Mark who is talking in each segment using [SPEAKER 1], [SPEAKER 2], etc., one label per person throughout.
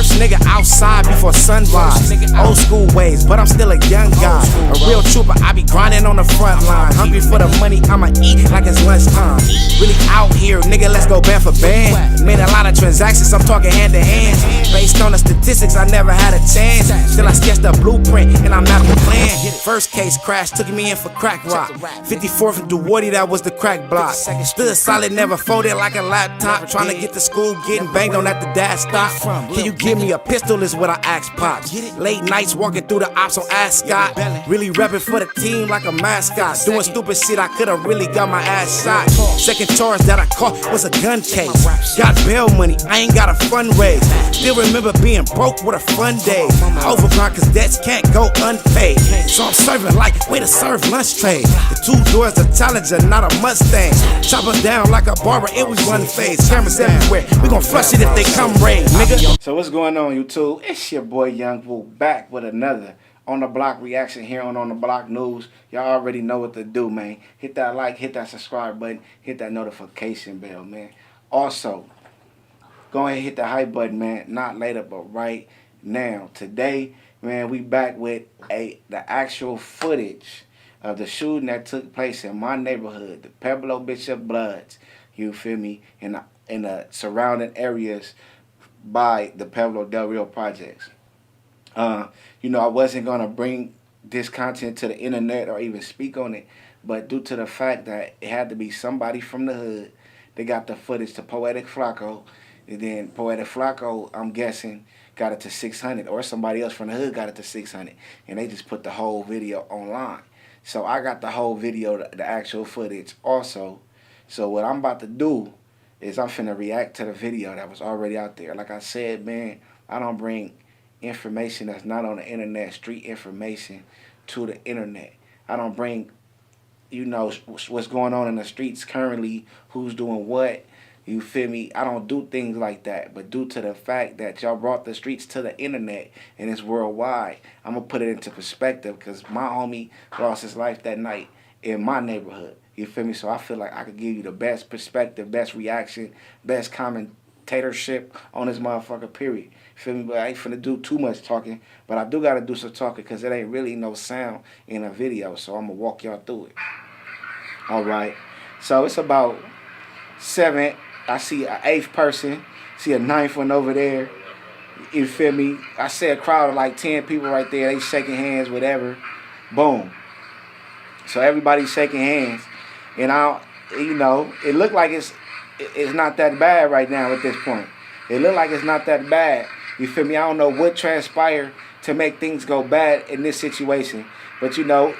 [SPEAKER 1] First nigga outside before sunrise. Old school ways, but I'm still a young guy. A real trooper, I be grinding on the front line. Hungry for the money, I'ma eat like it's lunchtime. Really out here, nigga, let's go band for band. Made a lot of transactions, I'm talking hand to hand. Based on the statistics, I never had a chance. Still I sketched a blueprint and I mapped the plan. First case crash, took me in for crack rock. 54th and Duwarty, that was the crack block. Stood solid, never folded like a laptop. Trying to get to school, getting banged on at the dash stop. Can you give me a pistol is what I asked Pops. Late nights walking through the ops on Ascot. Really repping for the team like a mascot. Doing stupid shit, I could've really got my ass shot. Second charge that I caught was a gun case. Got bail money, I ain't got a fundraise. Still remember being broke with a fun day. Overgrind cause debts can't go unpaid. So I'm serving like way to serve lunch trade. The 2 doors a Challenger, not a Mustang. Chop her down like a barber, it was one phase. Cameras everywhere, we gon' flush it if they come raid, nigga. So what's going on, YouTube? It's your boy Young Woo back with another On The Block reaction here on The Block News. Y'all already know what to do, man. Hit that like, hit that subscribe button, hit that notification bell, man. Also, go ahead and hit the hype button, man. Not later, but right now. Today, man, we back with the actual footage of the shooting that took place in my neighborhood, the Pueblo Bishop Bloods. You feel me? In the surrounding areas by the Pueblo Del Rio projects. You know, I wasn't gonna bring this content to the internet or even speak on it, but due to the fact that it had to be somebody from the hood, they got the footage to Poetic Flacco, and then Poetic Flacco, I'm guessing, got it to 600, or somebody else from the hood got it to 600, and they just put the whole video online. So I got the whole video, the actual footage also. So what I'm about to do is I'm finna react to the video that was already out there. Like I said, man, I don't bring information that's not on the internet, street information, to the internet. I don't bring, you know, what's going on in the streets currently, who's doing what. You feel me? I don't do things like that. But due to the fact that y'all brought the streets to the internet and it's worldwide, I'm going to put it into perspective because my homie lost his life that night in my neighborhood. You feel me? So I feel like I could give you the best perspective, best reaction, best commentatorship on this motherfucker, period. You feel me? But I ain't finna do too much talking. But I do got to do some talking because there ain't really no sound in a video. So I'm going to walk y'all through it. All right. So it's about 7. I see an 8th person, see a 9th one over there. You feel me? I see a crowd of like 10 people right there. They shaking hands, whatever. Boom. So everybody's shaking hands, and you know, it looked like it's not that bad right now at this point. It looked like it's not that bad. You feel me? I don't know what transpired to make things go bad in this situation, but you know,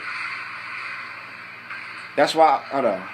[SPEAKER 1] that's why. Hold on.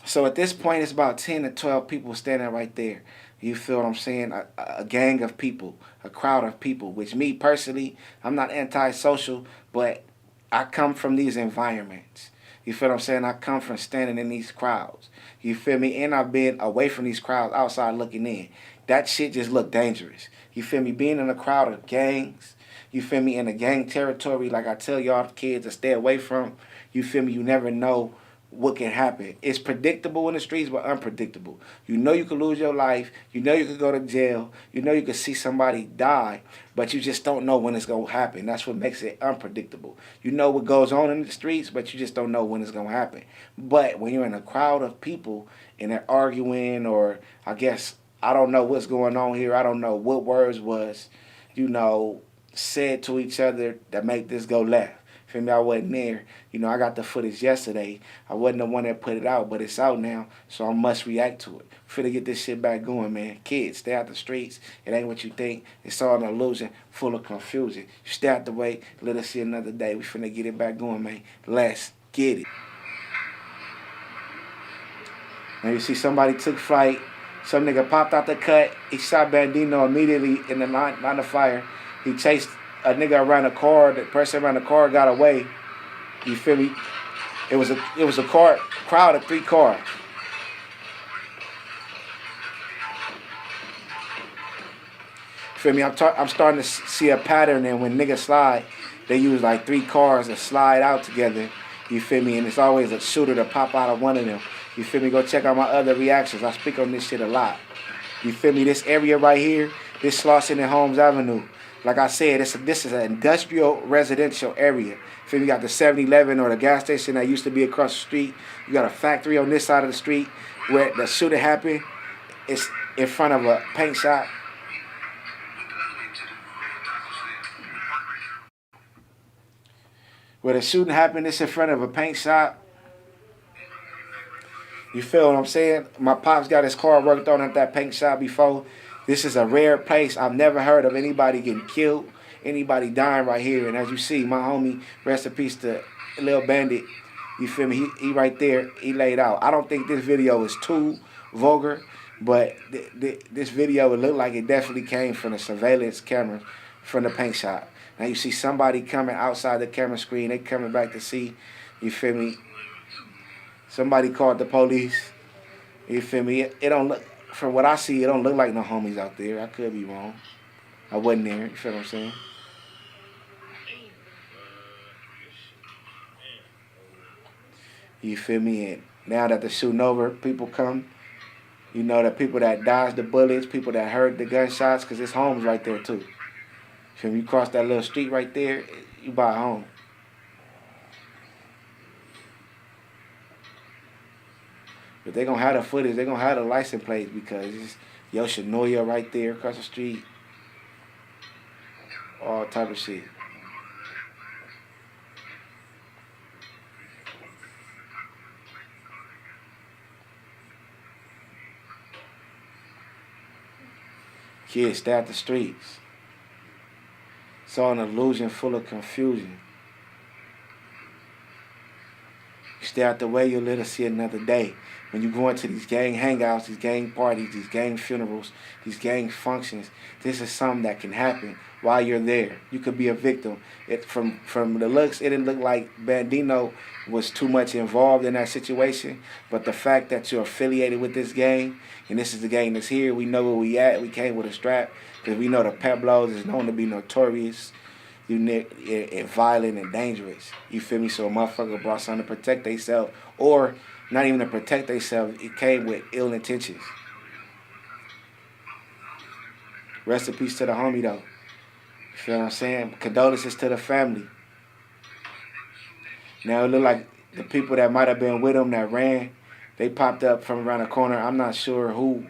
[SPEAKER 1] So at this point, it's about 10 to 12 people standing right there. You feel what I'm saying? A gang of people, a crowd of people, which me personally, I'm not antisocial, but I come from these environments. You feel what I'm saying? I come from standing in these crowds. You feel me? And I've been away from these crowds, outside looking in. That shit just looked dangerous. You feel me? Being in a crowd of gangs, you feel me? In a gang territory, like I tell y'all kids to stay away from, you feel me? You never know what can happen. It's predictable in the streets, but unpredictable. You know you could lose your life. You know you could go to jail. You know you could see somebody die, but you just don't know when it's going to happen. That's what makes it unpredictable. You know what goes on in the streets, but you just don't know when it's going to happen. But when you're in a crowd of people and they're arguing, or I guess, I don't know what's going on here. I don't know what words was, you know, said to each other that make this go left. Feel me? I wasn't there. You know, I got the footage yesterday. I wasn't the one that put it out, but it's out now, so I must react to it. Finna get this shit back going, man. Kids, stay out the streets. It ain't what you think. It's all an illusion, full of confusion. You stay out the way. Let us see another day. We finna get it back going, man. Let's get it. Now you see somebody took flight. Some nigga popped out the cut. He shot Bandito immediately in the line of fire. He chased a nigga around the car. The person around the car got away. You feel me? It was a crowd of 3 cars. Feel me? I'm starting to see a pattern, and when niggas slide, they use like 3 cars to slide out together. You feel me? And it's always a shooter to pop out of one of them. You feel me? Go check out my other reactions. I speak on this shit a lot. You feel me? This area right here, this Slauson and Holmes Avenue. Like I said, this is an industrial residential area. Feel me? You got the 7-Eleven or the gas station that used to be across the street. You got a factory on this side of the street where the shooting happened. It's in front of a paint shop. Where the shooting happened, it's in front of a paint shop. You feel what I'm saying? My pops got his car worked on at that paint shop before. This is a rare place. I've never heard of anybody getting killed, anybody dying right here. And as you see, my homie, rest in peace to Lil Bandit, you feel me? He right there, he laid out. I don't think this video is too vulgar, but this video would look like it definitely came from the surveillance camera from the paint shop. Now you see somebody coming outside the camera screen. They coming back to see, you feel me? Somebody called the police. You feel me? It don't look, from what I see, it don't look like no homies out there. I could be wrong. I wasn't there. You feel what I'm saying? You feel me? And now that the shooting over, people come. You know, the people that dodged the bullets, people that heard the gunshots, because it's homes right there too. You feel me? You cross that little street right there, you buy a home. But they're going to have the footage. They're going to have the license plates because it's Yoshinoya right there across the street. All type of shit. Kids stay at the streets. It's all an illusion full of confusion. You stay out the way, you'll live to see another day. When you go into these gang hangouts, these gang parties, these gang funerals, these gang functions, this is something that can happen while you're there. You could be a victim. From the looks, it didn't look like Bandino was too much involved in that situation. But the fact that you're affiliated with this gang, and this is the gang that's here, we know where we at. We came with a strap because we know the Pueblo is known to be notorious, violent, and dangerous. You feel me? So a motherfucker brought something to protect themselves, or not even to protect themselves, it came with ill intentions. Rest in peace to the homie, though. You feel what I'm saying? Condolences to the family. Now, it look like the people that might have been with him that ran, they popped up from around the corner. I'm not sure who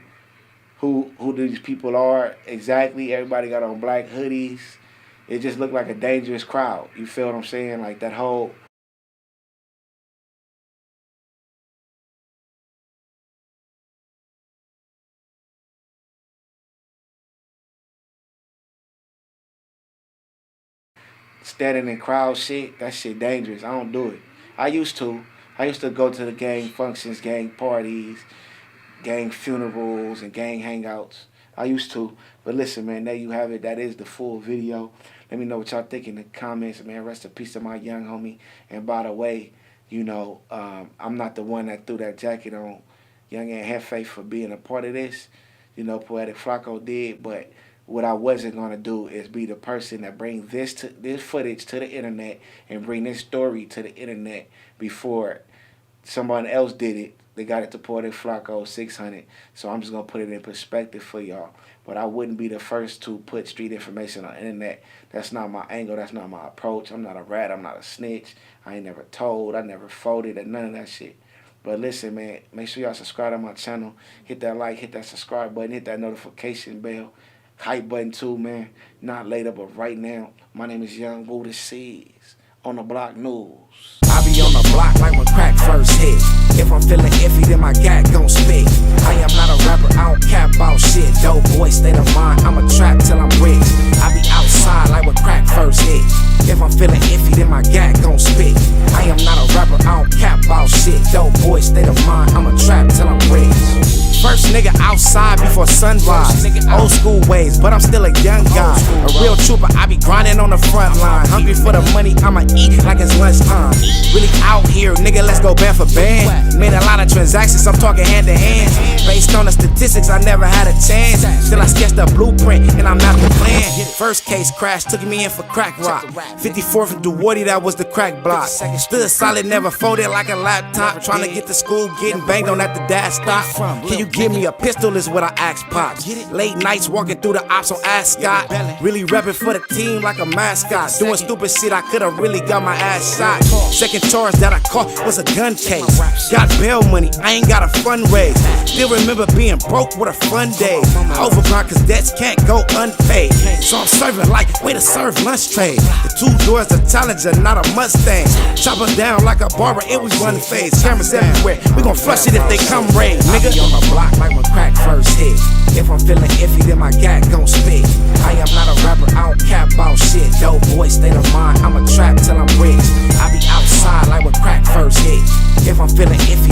[SPEAKER 1] these people are exactly. Everybody got on black hoodies. It just looked like a dangerous crowd. You feel what I'm saying? Like that whole... standing in crowd shit, that shit dangerous. I don't do it. I used to go to the gang functions, gang parties, gang funerals, and gang hangouts. I used to. But listen, man, there you have it. That is the full video. Let me know what y'all think in the comments, man. Rest in peace to my young homie. And by the way, you know, I'm not the one that threw that jacket on Young and Hefe for being a part of this. You know, Poetic Flacco did, but what I wasn't going to do is be the person that bring this footage to the internet and bring this story to the internet before someone else did it. They got it to Poetic Flacco 600. So I'm just going to put it in perspective for y'all. But I wouldn't be the first to put street information on the internet. That's not my angle. That's not my approach. I'm not a rat. I'm not a snitch. I ain't never told. I never folded or none of that shit. But listen, man, make sure y'all subscribe to my channel. Hit that like, hit that subscribe button, hit that notification bell. Hype button too, man. Not later, but right now. My name is Young Buddha Seeds on the Block News.
[SPEAKER 2] I be on the block like when crack first hit. If I'm feeling iffy, then my gat gon' spit. I am not a rapper, I don't cap about shit. Dope boy, state of mind, I'm a trap till I'm rich. I be outside like when crack first hit. If I'm feeling iffy, then my gat gon' spit. I am not a rapper, I don't cap about shit. Dope boy, state of mind, I'm a trap till I'm rich. First
[SPEAKER 1] nigga outside before sunrise. Old school ways, but I'm still a young guy. A real trooper, I be grinding on the front line. Hungry for the money, I'ma eat like it's lunchtime. Really out here, nigga, let's go band for band. Made a lot of transactions, I'm talking hand to hand. Based on the statistics, I never had a chance. Still I sketched a blueprint and I mapped the plan. First case crash, took me in for crack rock. 54th and Duwarty, that was the crack block. Stood solid, never folded like a laptop. Trying to get to school, getting banged on at the dash stop. Can you give me a pistol is what I asked Pops. Late nights walking through the ops on Ascot. Really repping for the team like a mascot. Doing stupid shit, I could've really got my ass shot. Second charge that I caught was a gun case. Got bail money, I ain't got a fundraise. Still remember being broke with a fun day. Overground cause debts can't go unpaid. So I'm serving like way to serve lunch trade. The 2 doors a Challenger, not a Mustang. Chop them down like a barber, it was one phase. Cameras everywhere, we gon' flush it if they come raid, nigga. I be on the block like when crack first hit. If I'm feeling iffy, then my gat gon' spit. I am not a rapper, I don't cap about shit. Dope boy, state of mind, I'ma trap till I'm rich. I be outside like when crack first hit. If I'm feeling iffy,